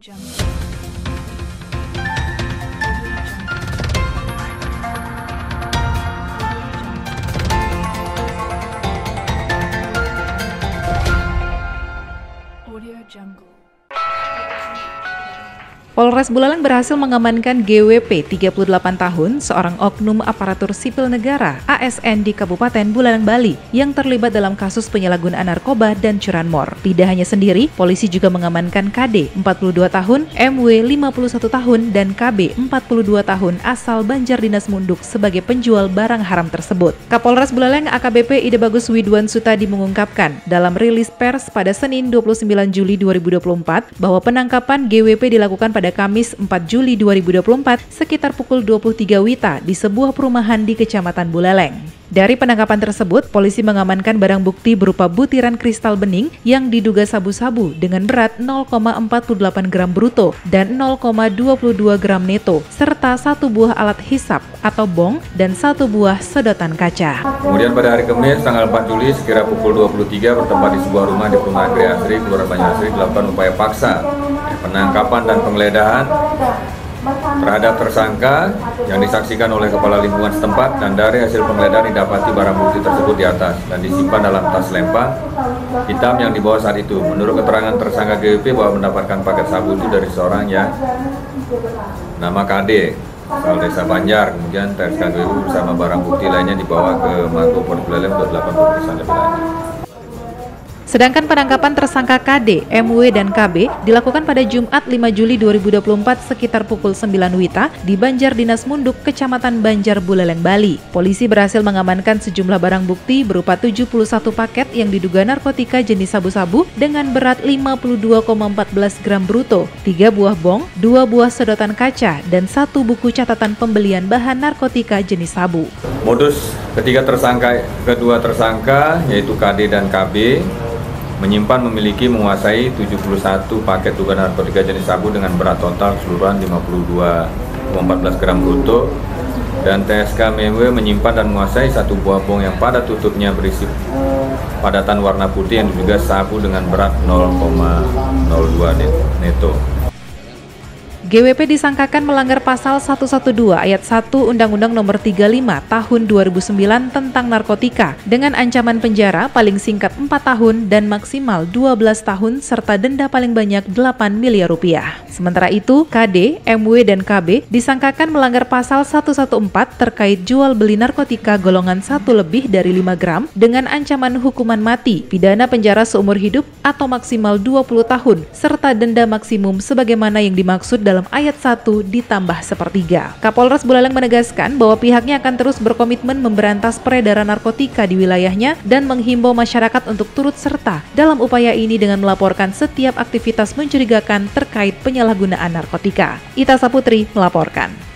Jungle. Audio Jungle. Polres Buleleng berhasil mengamankan GWP 38 tahun, seorang oknum aparatur sipil negara ASN di Kabupaten Buleleng, Bali, yang terlibat dalam kasus penyalahgunaan narkoba dan curanmor. Tidak hanya sendiri, polisi juga mengamankan KD 42 tahun, MW 51 tahun, dan KB 42 tahun asal Banjardinas Munduk sebagai penjual barang haram tersebut. Kapolres Buleleng AKBP Ide Bagus Widwan Sutadi mengungkapkan dalam rilis pers pada Senin 29 Juli 2024 bahwa penangkapan GWP dilakukan pada Kamis 4 Juli 2024 sekitar pukul 23 WITA di sebuah perumahan di Kecamatan Buleleng. Dari penangkapan tersebut, polisi mengamankan barang bukti berupa butiran kristal bening yang diduga sabu-sabu dengan berat 0,48 gram bruto dan 0,22 gram neto, serta satu buah alat hisap atau bong dan satu buah sedotan kaca. Kemudian pada hari Kamis tanggal 4 Juli sekira pukul 23 bertempat di sebuah rumah di perumahan Gria Asri, Kelurahan Banjarasri dilakukan upaya paksa, penangkapan dan penggeledahan terhadap tersangka yang disaksikan oleh kepala lingkungan setempat, dan dari hasil penggeledahan didapati barang bukti tersebut di atas dan disimpan dalam tas lempang hitam yang dibawa saat itu. Menurut keterangan tersangka GWP bahwa mendapatkan paket sabu itu dari seorang yang nama KD asal desa Banjar. Kemudian TSK GWP bersama barang bukti lainnya dibawa ke Mako Polres Buleleng untuk dilakukan pemeriksaan lebih lanjut. Sedangkan penangkapan tersangka KD, MW, dan KB dilakukan pada Jumat 5 Juli 2024 sekitar pukul 9 WITA di Banjardinas Munduk, Kecamatan Banjar, Buleleng, Bali. Polisi berhasil mengamankan sejumlah barang bukti berupa 71 paket yang diduga narkotika jenis sabu-sabu dengan berat 52,14 gram bruto, 3 buah bong, 2 buah sedotan kaca, dan 1 buku catatan pembelian bahan narkotika jenis sabu. Modus kedua tersangka yaitu KD dan KB menyimpan, memiliki, menguasai 71 paket dugaan narkotika jenis sabu dengan berat total keseluruhan 52,14 gram bruto, dan TSK MW menyimpan dan menguasai satu buah bong yang pada tutupnya berisi padatan warna putih yang diduga sabu dengan berat 0,02 neto. GWP disangkakan melanggar pasal 112 ayat 1 Undang-Undang Nomor 35 Tahun 2009 tentang narkotika dengan ancaman penjara paling singkat 4 tahun dan maksimal 12 tahun serta denda paling banyak 8 miliar rupiah. Sementara itu, KD, MW, dan KB disangkakan melanggar pasal 114 terkait jual beli narkotika golongan 1 lebih dari 5 gram dengan ancaman hukuman mati, pidana penjara seumur hidup atau maksimal 20 tahun serta denda maksimum sebagaimana yang dimaksud dalam ayat 1 ditambah sepertiga. Kapolres Buleleng menegaskan bahwa pihaknya akan terus berkomitmen memberantas peredaran narkotika di wilayahnya dan menghimbau masyarakat untuk turut serta dalam upaya ini dengan melaporkan setiap aktivitas mencurigakan terkait penyalahgunaan narkotika. Ita Saputri melaporkan.